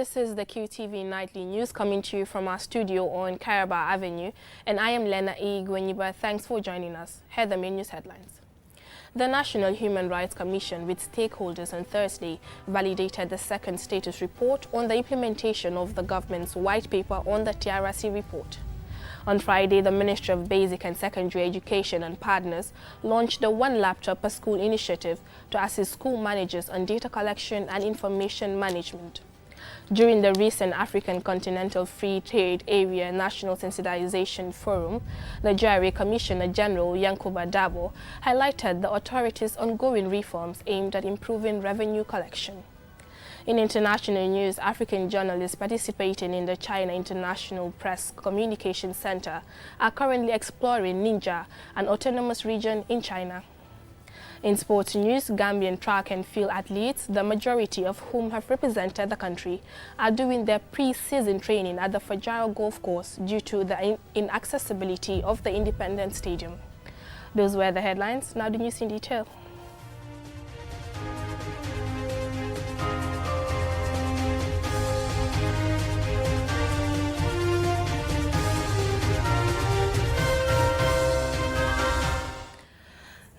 This is the QTV Nightly News coming to you from our studio on Caraba Avenue, and I am Lena E. Gwenyiba. Thanks for joining us. Here are the main news headlines. The National Human Rights Commission, with stakeholders on Thursday, validated the second status report on the implementation of the government's white paper on the TRRC report. On Friday, the Ministry of Basic and Secondary Education and partners launched the One Laptop Per School initiative to assist school managers on data collection and information management. During the recent African Continental Free Trade Area National Sensitization Forum, the JRA Commissioner General Yankuba Dabo highlighted the authorities' ongoing reforms aimed at improving revenue collection. In international news, African journalists participating in the China International Press Communication Center are currently exploring Ninja, an autonomous region in China. In sports news, Gambian track and field athletes, the majority of whom have represented the country, are doing their pre-season training at the Fajaro Golf Course due to the inaccessibility of the Independence Stadium. Those were the headlines. Now the news in detail.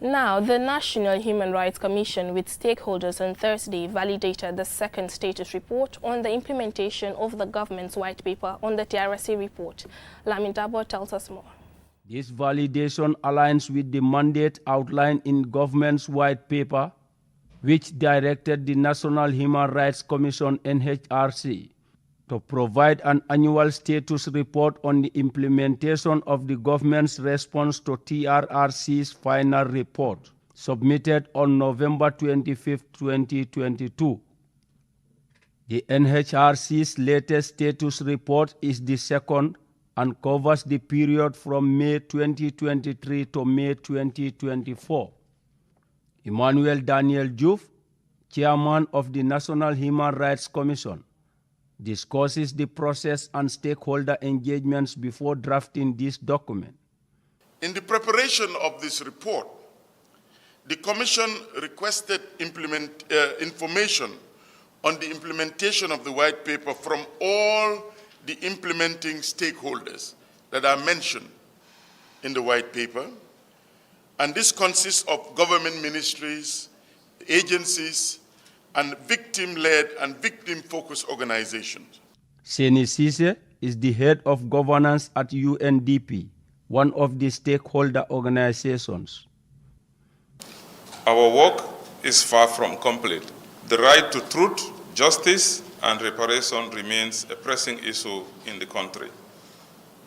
Now, the National Human Rights Commission, with stakeholders on Thursday, validated the second status report on the implementation of the government's white paper on the TRRC report. Lamin Dabo tells us more. This validation aligns with the mandate outlined in government's white paper, which directed the National Human Rights Commission (NHRC) to provide an annual status report on the implementation of the government's response to TRRC's final report, submitted on November 25, 2022. The NHRC's latest status report is the second and covers the period from May 2023 to May 2024. Emmanuel Daniel Diouf, chairman of the National Human Rights Commission, discusses the process and stakeholder engagements before drafting this document. In the preparation of this report, the Commission requested information on the implementation of the white paper from all the implementing stakeholders that are mentioned in the white paper, and this consists of government ministries, agencies, and victim-led and victim-focused organizations. Seni Sise is the head of governance at UNDP, one of the stakeholder organizations. Our work is far from complete. The right to truth, justice, and reparation remains a pressing issue in the country.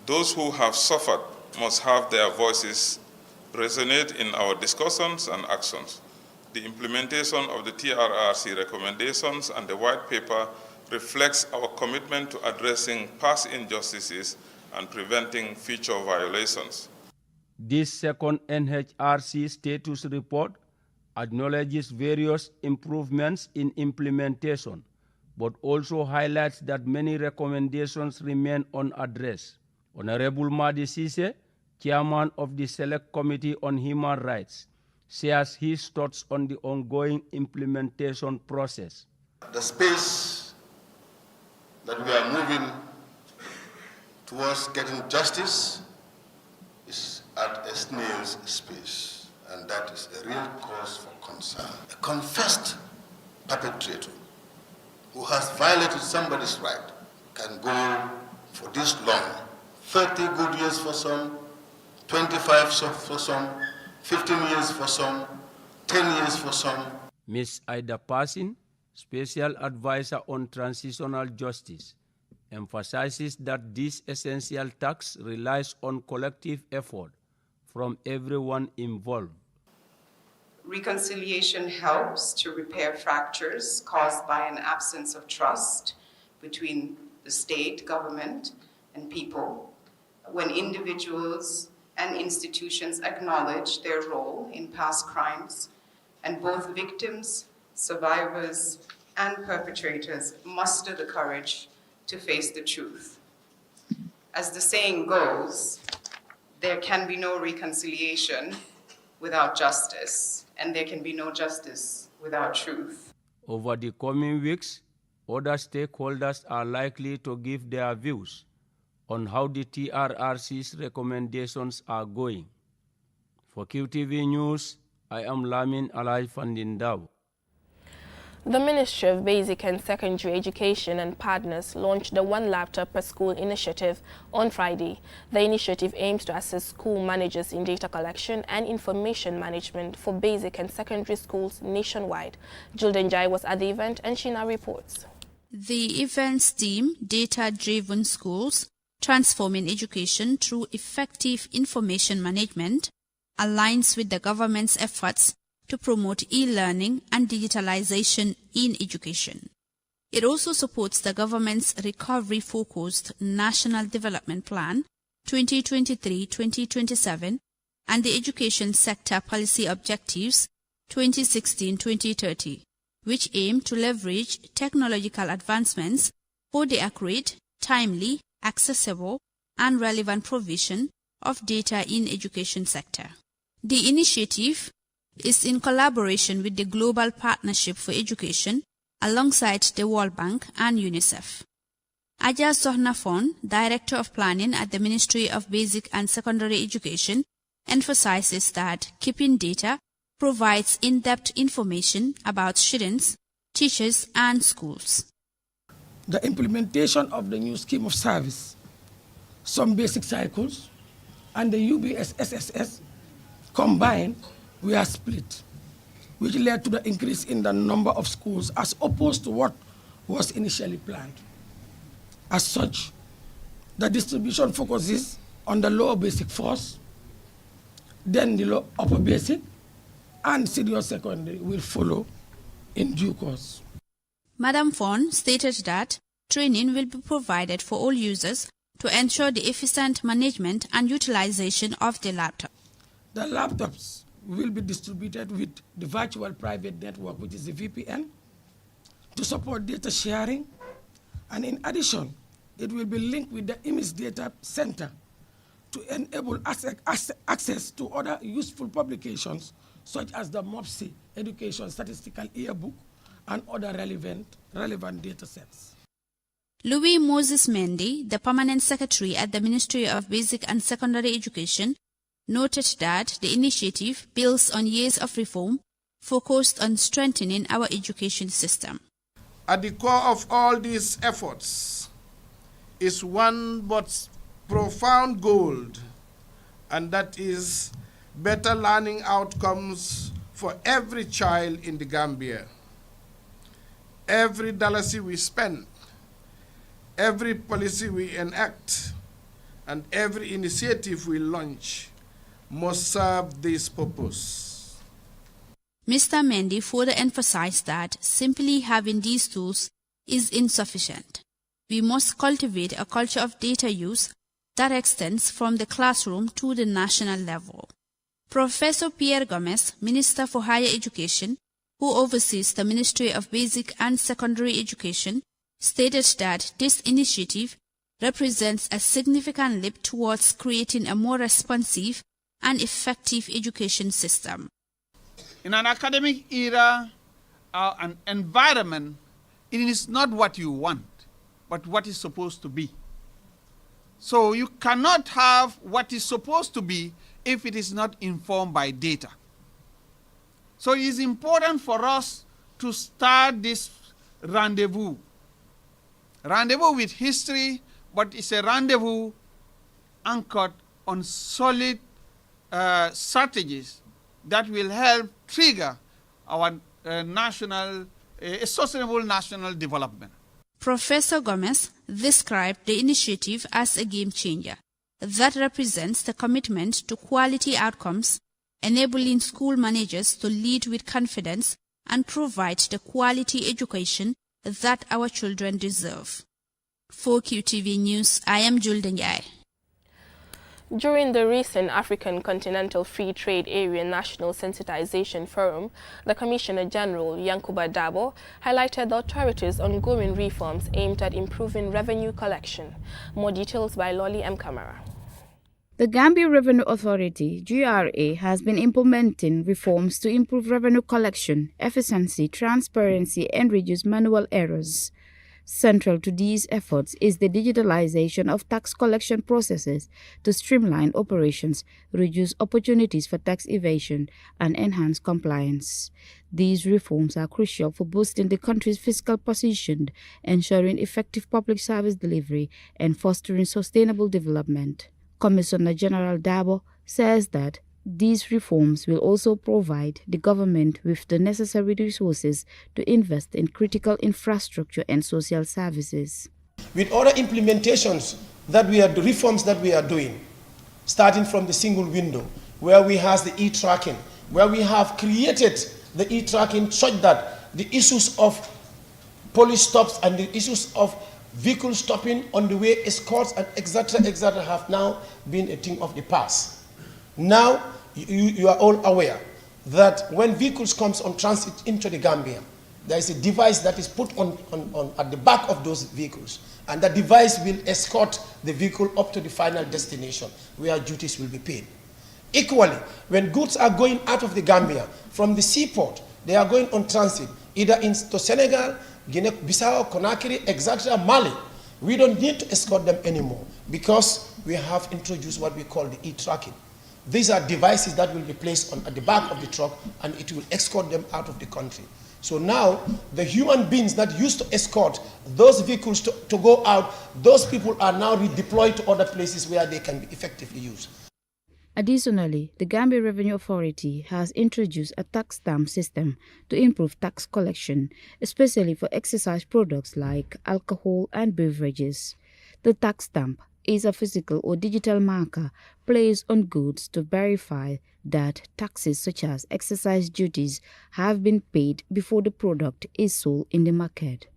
Those who have suffered must have their voices resonate in our discussions and actions. The implementation of the TRRC recommendations and the white paper reflects our commitment to addressing past injustices and preventing future violations. This second NHRC status report acknowledges various improvements in implementation, but also highlights that many recommendations remain unaddressed. Honorable Madi Sise, chairman of the Select Committee on Human Rights, shares his thoughts on the ongoing implementation process. The space that we are moving towards getting justice is at a snail's pace, and that is a real cause for concern. A confessed perpetrator who has violated somebody's right can go for this long, 30 good years for some, 25 for some, 15 years for some, 10 years for some. Ms. Ida Passin, Special Advisor on Transitional Justice, emphasizes that this essential task relies on collective effort from everyone involved. Reconciliation helps to repair fractures caused by an absence of trust between the state, government, and people. When individuals and institutions acknowledge their role in past crimes, and both victims, survivors, and perpetrators muster the courage to face the truth. As the saying goes, there can be no reconciliation without justice, and there can be no justice without truth. Over the coming weeks, other stakeholders are likely to give their views on how the TRRC's recommendations are going. For QTV News, I am Lamin Alai Fandindao. The Ministry of Basic and Secondary Education and partners launched the One Laptop Per School initiative on Friday. The initiative aims to assist school managers in data collection and information management for basic and secondary schools nationwide. Julden Jai was at the event and she now reports. The event's theme, Data-Driven Schools, Transforming Education Through Effective Information Management, aligns with the government's efforts to promote e-learning and digitalization in education. It also supports the government's recovery-focused National Development Plan 2023-2027 and the education sector policy objectives 2016-2030, which aim to leverage technological advancements for the accurate, timely, accessible, and relevant provision of data in education sector. The initiative is in collaboration with the Global Partnership for Education alongside the World Bank and UNICEF. Aja Sohna Fon, Director of Planning at the Ministry of Basic and Secondary Education, emphasizes that keeping data provides in-depth information about students, teachers, and schools. The implementation of the new scheme of service, some basic cycles, and the UBS SSS combined were split, which led to the increase in the number of schools as opposed to what was initially planned. As such, the distribution focuses on the lower basic force, then the upper basic, and senior secondary will follow in due course. Madam Fon stated that training will be provided for all users to ensure the efficient management and utilization of the laptop. The laptops will be distributed with the virtual private network, which is the VPN, to support data sharing. And in addition, it will be linked with the image data center to enable access to other useful publications, such as the MOPSI Education Statistical Yearbook and other relevant data sets. Louis Moses Mendy, the Permanent Secretary at the Ministry of Basic and Secondary Education, noted that the initiative builds on years of reform focused on strengthening our education system. At the core of all these efforts is one but profound goal, and that is better learning outcomes for every child in the Gambia. Every dollar we spend, every policy we enact, and every initiative we launch must serve this purpose. Mr. Mendy further emphasized that simply having these tools is insufficient. We must cultivate a culture of data use that extends from the classroom to the national level. Professor Pierre Gomez, Minister for Higher Education, who oversees the Ministry of Basic and Secondary Education, stated that this initiative represents a significant leap towards creating a more responsive and effective education system. In an academic era, an environment, it is not what you want, but what is supposed to be. So you cannot have what is supposed to be if it is not informed by data. So it is important for us to start this rendezvous with history, but it's a rendezvous anchored on solid strategies that will help trigger our sustainable national development. Professor Gomez described the initiative as a game changer that represents the commitment to quality outcomes, enabling school managers to lead with confidence and provide the quality education that our children deserve. For QTV News, I am Julden Jai. During the recent African Continental Free Trade Area National Sensitization Forum, the Commissioner General, Yankuba Dabo, highlighted the authorities' ongoing reforms aimed at improving revenue collection. More details by Lolly M. Kamara. The Gambia Revenue Authority, GRA, has been implementing reforms to improve revenue collection, efficiency, transparency, and reduce manual errors. Central to these efforts is the digitalization of tax collection processes to streamline operations, reduce opportunities for tax evasion, and enhance compliance. These reforms are crucial for boosting the country's fiscal position, ensuring effective public service delivery, and fostering sustainable development. Commissioner General Dabo says that these reforms will also provide the government with the necessary resources to invest in critical infrastructure and social services. With other implementations the reforms that we are doing, starting from the single window, where we have the e-tracking, where we have created the e-tracking such that the issues of police stops and the issues of vehicle stopping on the way, escorts and etc. have now been a thing of the past. Now, you are all aware that when vehicles comes on transit into the Gambia, there is a device that is put on at the back of those vehicles, and that device will escort the vehicle up to the final destination where duties will be paid. Equally, when goods are going out of the Gambia from the seaport, they are going on transit either into Senegal, Guinea-Bissau, Conakry, etc., Mali. We don't need to escort them anymore because we have introduced what we call the e-tracking. These are devices that will be placed at the back of the truck, and it will escort them out of the country. So now, the human beings that used to escort those vehicles to go out, those people are now redeployed to other places where they can be effectively used. Additionally, the Gambia Revenue Authority has introduced a tax stamp system to improve tax collection, especially for excise products like alcohol and beverages. The tax stamp is a physical or digital marker placed on goods to verify that taxes such as excise duties have been paid before the product is sold in the market.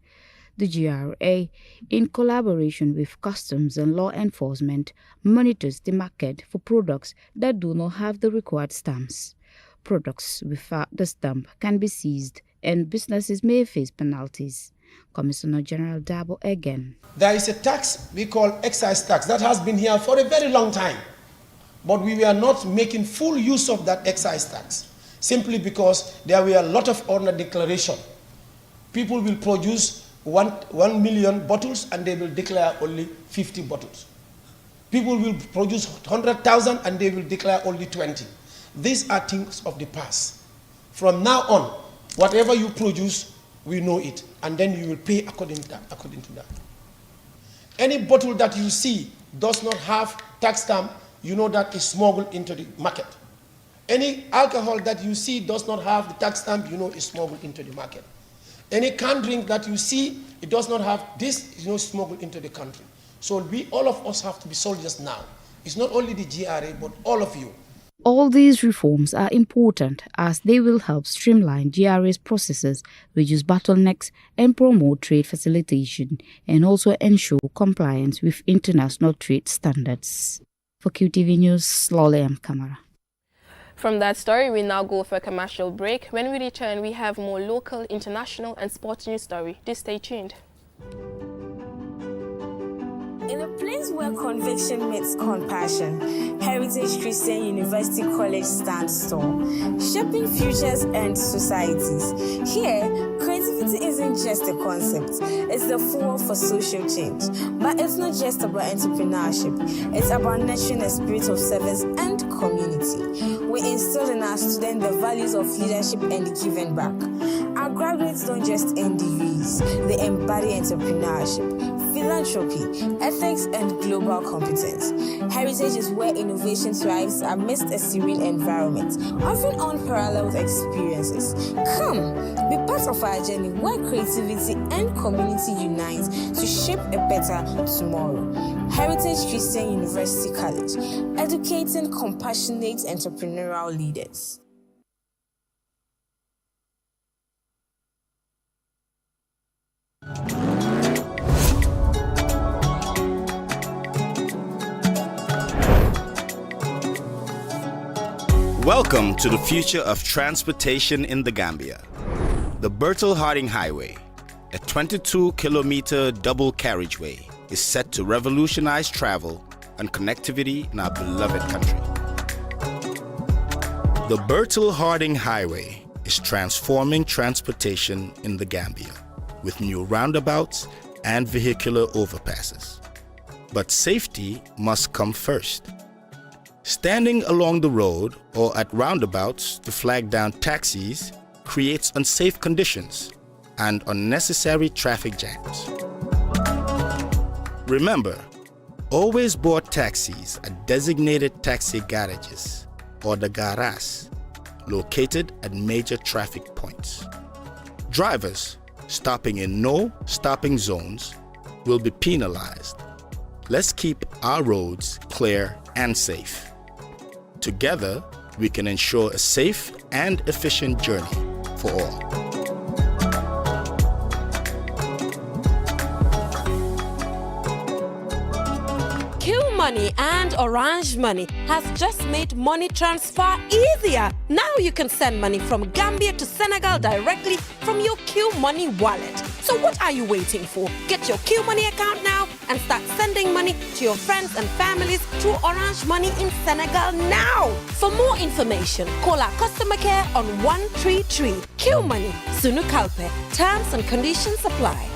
The GRA, in collaboration with customs and law enforcement, monitors the market for products that do not have the required stamps. Products without the stamp can be seized and businesses may face penalties. Commissioner General Dabo again. There is a tax we call excise tax that has been here for a very long time, but we were not making full use of that excise tax simply because there were a lot of order declaration. People will produce 1 million bottles and they will declare only 50 bottles. People will produce 100,000 and they will declare only 20. These are things of the past. From now on, whatever you produce, we know it, and then you will pay according to that. Any bottle that you see does not have tax stamp, you know that is smuggled into the market. Any alcohol that you see does not have the tax stamp, you know is smuggled into the market. Any canned drink that you see, it does not have this, you know, smuggled into the country. So all of us have to be soldiers now. It's not only the GRA, but all of you. All these reforms are important as they will help streamline GRA's processes, reduce bottlenecks, and promote trade facilitation, and also ensure compliance with international trade standards. For QTV News, Lole M. Kamara. From that story, we now go for a commercial break. When we return, we have more local, international, and sports news story. Just stay tuned. In a place where conviction meets compassion, Heritage Christian University College stands tall, shaping futures and societies. Here, creativity isn't just a concept, it's the fuel for social change. But it's not just about entrepreneurship, it's about nurturing a spirit of service and community. We instill in our students the values of leadership and giving back. Our graduates don't just end degrees, they embody entrepreneurship, philanthropy, ethics, and global competence. Heritage is where innovation thrives amidst a serene environment, offering unparalleled experiences. Come, be part of our journey where creativity and community unite to shape a better tomorrow. Heritage Christian University College, educating compassionate entrepreneurial leaders. Welcome to the future of transportation in the Gambia. The Bertel Harding Highway, a 22-kilometer double carriageway, is set to revolutionize travel and connectivity in our beloved country. The Bertel Harding Highway is transforming transportation in the Gambia with new roundabouts and vehicular overpasses. But safety must come first. Standing along the road or at roundabouts to flag down taxis creates unsafe conditions and unnecessary traffic jams. Remember, always board taxis at designated taxi garages or the garas located at major traffic points. Drivers stopping in no stopping zones will be penalized. Let's keep our roads clear and safe. Together, we can ensure a safe and efficient journey for all. Money and Orange Money has just made money transfer easier. Now you can send money from Gambia to Senegal directly from your Q Money wallet. So what are you waiting for? Get your Q Money account now and start sending money to your friends and families through Orange Money in Senegal now. For more information, call our customer care on 133. Q Money, Sunu Kalpe. Terms and conditions apply.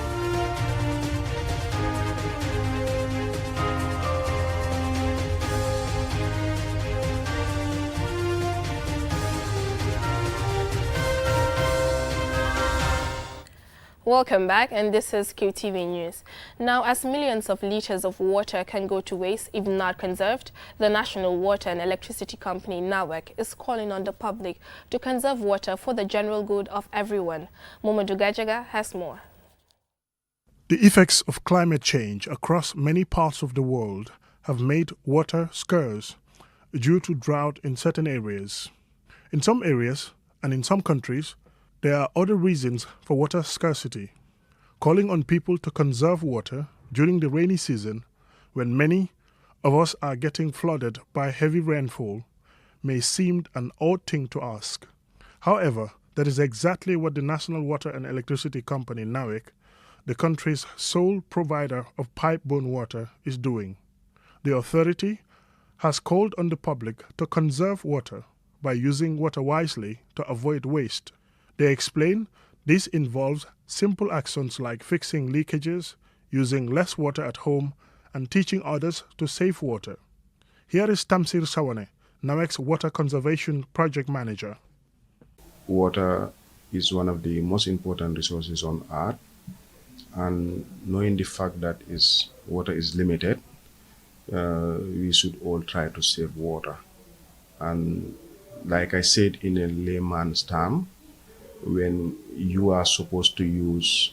Welcome back, and this is QTV News. Now, as millions of liters of water can go to waste if not conserved, the National Water and Electricity Company, NAWEC, is calling on the public to conserve water for the general good of everyone. Momadou Gajaga has more. The effects of climate change across many parts of the world have made water scarce due to drought in certain areas. In some areas and in some countries, there are other reasons for water scarcity. Calling on people to conserve water during the rainy season, when many of us are getting flooded by heavy rainfall, may seem an odd thing to ask. However, that is exactly what the National Water and Electricity Company, NAWEC, the country's sole provider of pipe-borne water, is doing. The authority has called on the public to conserve water by using water wisely to avoid waste. They explain this involves simple actions like fixing leakages, using less water at home, and teaching others to save water. Here is Tamsir Sawane, NAWEC's Water Conservation Project Manager. Water is one of the most important resources on earth, and knowing the fact that water is limited, we should all try to save water. And like I said in a layman's term, when you are supposed to use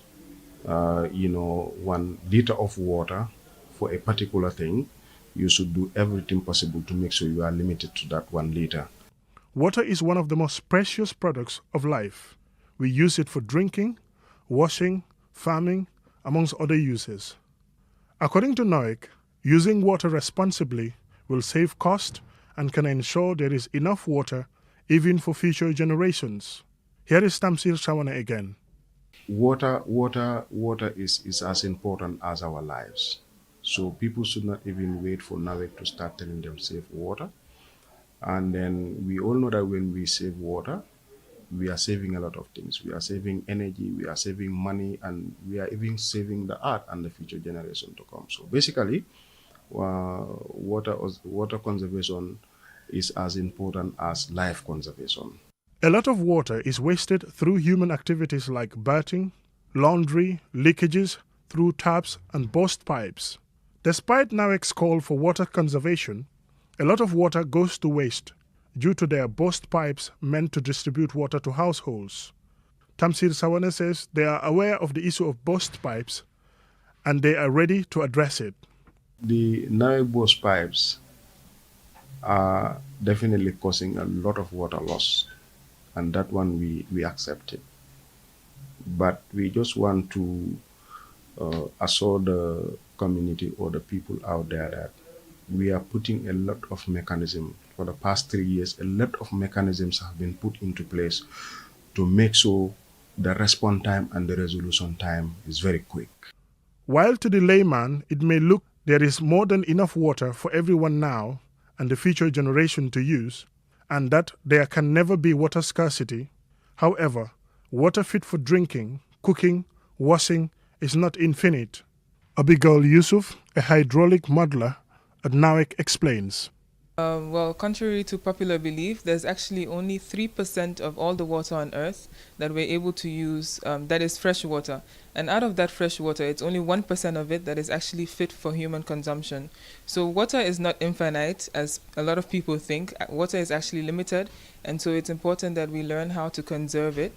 1 liter of water for a particular thing, you should do everything possible to make sure you are limited to that 1 liter. Water is one of the most precious products of life. We use it for drinking, washing, farming, amongst other uses. According to NAWEC, using water responsibly will save cost and can ensure there is enough water even for future generations. Here is Tamsir Sawane again. Water is as important as our lives. So people should not even wait for NAWEC to start telling them save water. And then we all know that when we save water, we are saving a lot of things. We are saving energy, we are saving money, and we are even saving the earth and the future generation to come. So basically, water conservation is as important as life conservation. A lot of water is wasted through human activities like bathing, laundry, leakages through taps and burst pipes. Despite NAWEC's call for water conservation, a lot of water goes to waste due to their burst pipes meant to distribute water to households. Tamsir Sawane says they are aware of the issue of burst pipes and they are ready to address it. The NAWEC burst pipes are definitely causing a lot of water loss. And that one we accept it. But we just want to assure the community or the people out there that we are putting a lot of mechanisms. For the past 3 years, a lot of mechanisms have been put into place to make sure the response time and the resolution time is very quick. While to the layman it may look there is more than enough water for everyone now and the future generation to use, and that there can never be water scarcity. However, water fit for drinking, cooking, washing, is not infinite. Abigail Yusuf, a hydraulic modeler at NAWEC, explains. Well, contrary to popular belief, there's actually only 3% of all the water on Earth that we're able to use that is fresh water. And out of that fresh water, it's only 1% of it that is actually fit for human consumption. So water is not infinite, as a lot of people think. Water is actually limited, and so it's important that we learn how to conserve it.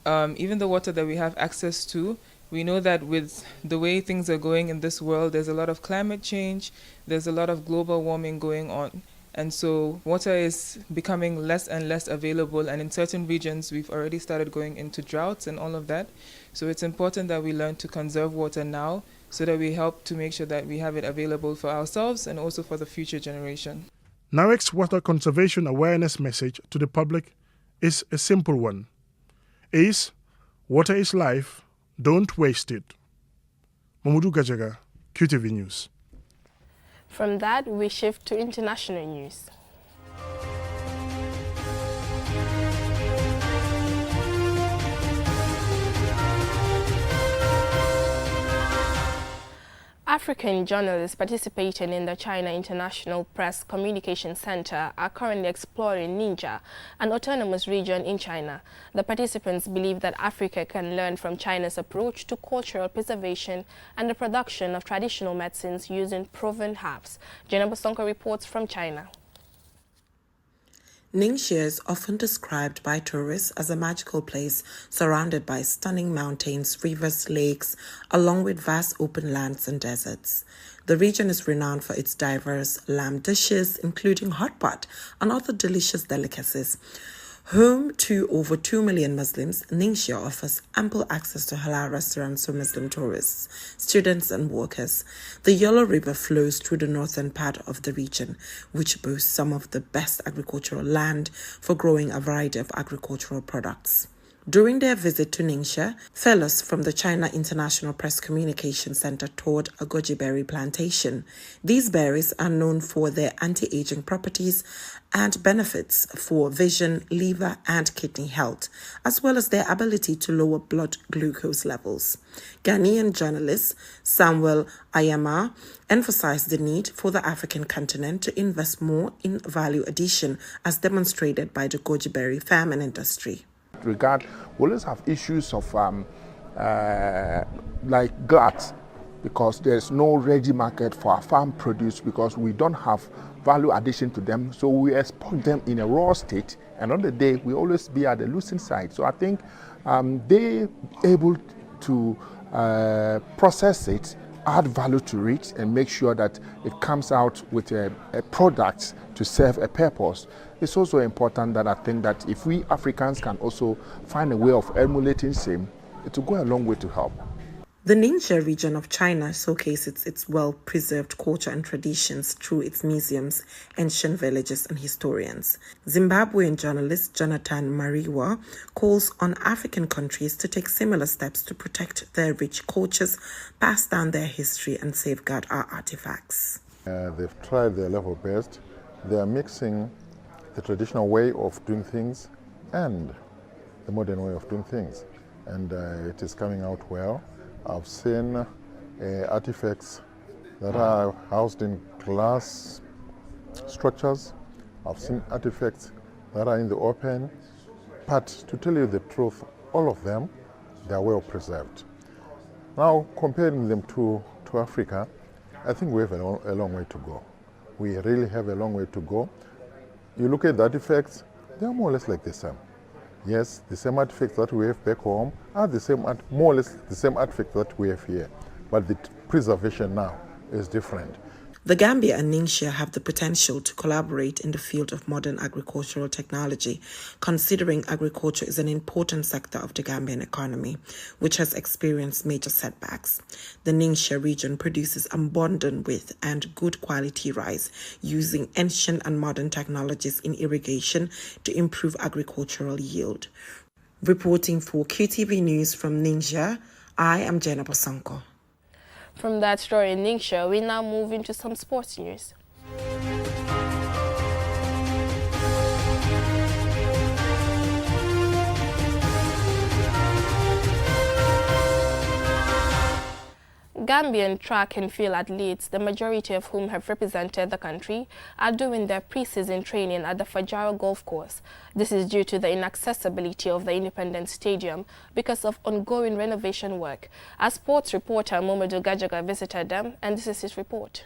Even the water that we have access to, we know that with the way things are going in this world, there's a lot of climate change, there's a lot of global warming going on. And so water is becoming less and less available, and in certain regions we've already started going into droughts and all of that. So it's important that we learn to conserve water now so that we help to make sure that we have it available for ourselves and also for the future generation. NAWEC's water conservation awareness message to the public is a simple one. Water is life, don't waste it. Mamadou Gajaga, QTV News. From that, we shift to international news. African journalists participating in the China International Press Communication Center are currently exploring Ningxia, an autonomous region in China. The participants believe that Africa can learn from China's approach to cultural preservation and the production of traditional medicines using proven herbs. Jenna Bosonko reports from China. Ningxia is often described by tourists as a magical place surrounded by stunning mountains, rivers, lakes, along with vast open lands and deserts. The region is renowned for its diverse lamb dishes, including hot pot and other delicious delicacies. Home to over 2 million Muslims, Ningxia offers ample access to halal restaurants for Muslim tourists, students and workers. The Yellow River flows through the northern part of the region, which boasts some of the best agricultural land for growing a variety of agricultural products. During their visit to Ningxia, fellows from the China International Press Communication Center toured a goji berry plantation. These berries are known for their anti-aging properties and benefits for vision, liver, and kidney health, as well as their ability to lower blood glucose levels. Ghanaian journalist Samuel Ayama emphasized the need for the African continent to invest more in value addition, as demonstrated by the goji berry farming industry. We always have issues of like gluts, because there's no ready market for our farm produce, because we don't have value addition to them, so we export them in a raw state, and on the day we always be at the losing side. So I think they able to process it, add value to it, and make sure that it comes out with a product to serve a purpose. It's also important that I think that if we Africans can also find a way of emulating same, it will go a long way to help. The Ningxia region of China showcases its well-preserved culture and traditions through its museums, ancient villages, and historians. Zimbabwean journalist Jonathan Mariwa calls on African countries to take similar steps to protect their rich cultures, pass down their history, and safeguard our artifacts. They've tried their level best. They are mixing the traditional way of doing things and the modern way of doing things, and it is coming out well. I've seen artifacts that are housed in glass structures. I've seen artifacts that are in the open, but to tell you the truth, all of them, they are well preserved. Now, comparing them to Africa, I think we have a long way to go. We really have a long way to go. You look at the artifacts, they are more or less like the same. Yes, the same artifacts that we have back home are the same, more or less the same artifacts that we have here, but the preservation now is different. The Gambia and Ningxia have the potential to collaborate in the field of modern agricultural technology, considering agriculture is an important sector of the Gambian economy, which has experienced major setbacks. The Ningxia region produces abundant with and good quality rice, using ancient and modern technologies in irrigation to improve agricultural yield. Reporting for QTV News from Ningxia, I am Jenna Bosonko. From that story in Ningxia, we now move into some sports news. Gambian track and field athletes, the majority of whom have represented the country, are doing their pre-season training at the Fajara Golf Course. This is due to the inaccessibility of the Independence Stadium because of ongoing renovation work. Our sports reporter Momodu Gajaga visited them, and this is his report.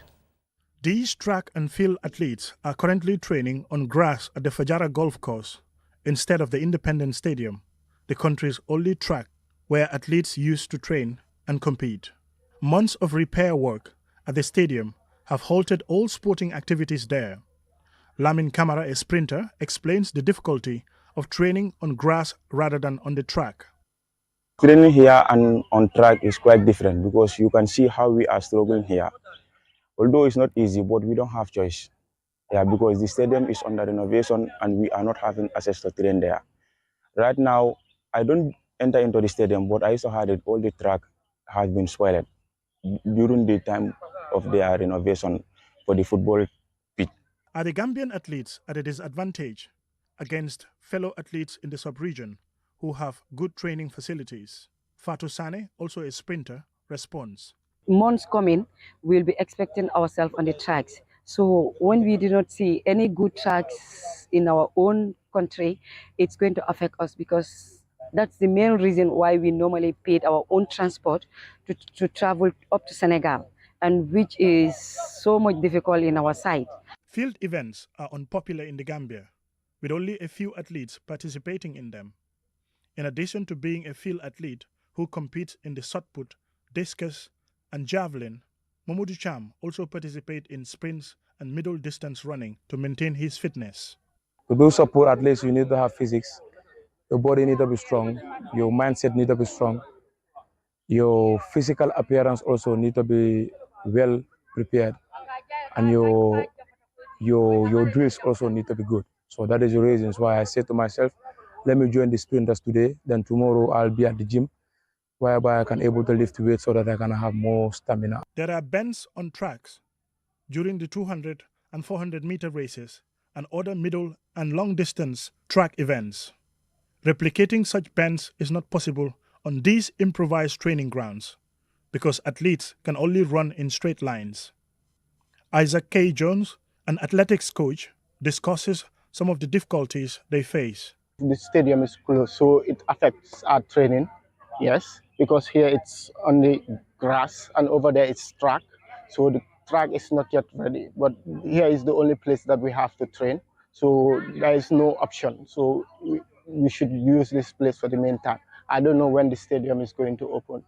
These track and field athletes are currently training on grass at the Fajara Golf Course instead of the Independence Stadium, the country's only track where athletes used to train and compete. Months of repair work at the stadium have halted all sporting activities there. Lamin Kamara, a sprinter, explains the difficulty of training on grass rather than on the track. Training here and on track is quite different because you can see how we are struggling here. Although it's not easy, but we don't have choice. Yeah, because the stadium is under renovation and we are not having access to train there. Right now, I don't enter into the stadium, but I also heard that all the track has been spoiled during the time of their renovation for the football pitch. Are the Gambian athletes at a disadvantage against fellow athletes in the sub-region who have good training facilities? Fatou Sane, also a sprinter, responds. Months coming, we'll be expecting ourselves on the tracks. So when we do not see any good tracks in our own country, it's going to affect us because that's the main reason why we normally paid our own transport to travel up to Senegal, and which is so much difficult in our side. Field events are unpopular in the Gambia, with only a few athletes participating in them. In addition to being a field athlete who competes in the shot put, discus, and javelin, Mamoudou Cham also participates in sprints and middle distance running to maintain his fitness. To do support athletes, you need to have physics. Your body needs to be strong. Your mindset needs to be strong. Your physical appearance also needs to be well prepared, and your drills also need to be good. So that is the reasons why I said to myself, let me join the sprinters today. Then tomorrow I'll be at the gym, whereby I can able to lift weight so that I can have more stamina. There are bends on tracks during the 200 and 400 meter races and other middle and long distance track events. Replicating such bends is not possible on these improvised training grounds because athletes can only run in straight lines. Isaac K. Jones, an athletics coach, discusses some of the difficulties they face. The stadium is closed, so it affects our training, yes, because here it's on the grass and over there it's track. So the track is not yet ready, but here is the only place that we have to train. So there is no option. So we should use this place for the meantime. I don't know when the stadium is going to open.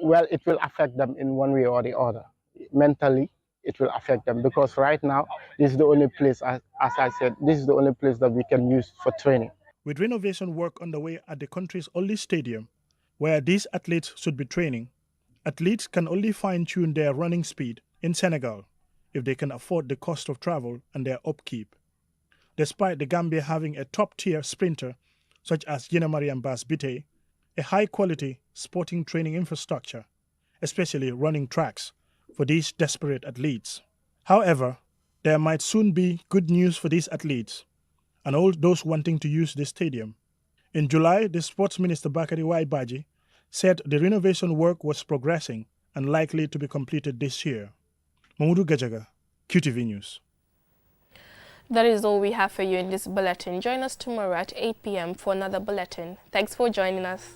Well, it will affect them in one way or the other. Mentally, it will affect them because right now, this is the only place, as I said, this is the only place that we can use for training. With renovation work underway at the country's only stadium, where these athletes should be training, athletes can only fine-tune their running speed in Senegal if they can afford the cost of travel and their upkeep. Despite the Gambia having a top-tier sprinter such as Yena Mariam Bass Bite, a high-quality sporting training infrastructure, especially running tracks, for these desperate athletes. However, there might soon be good news for these athletes and all those wanting to use this stadium. In July, the Sports Minister Bakari Waibaji said the renovation work was progressing and likely to be completed this year. Mamoudou Gajaga, QTV News. That is all we have for you in this bulletin. Join us tomorrow at 8 p.m. for another bulletin. Thanks for joining us.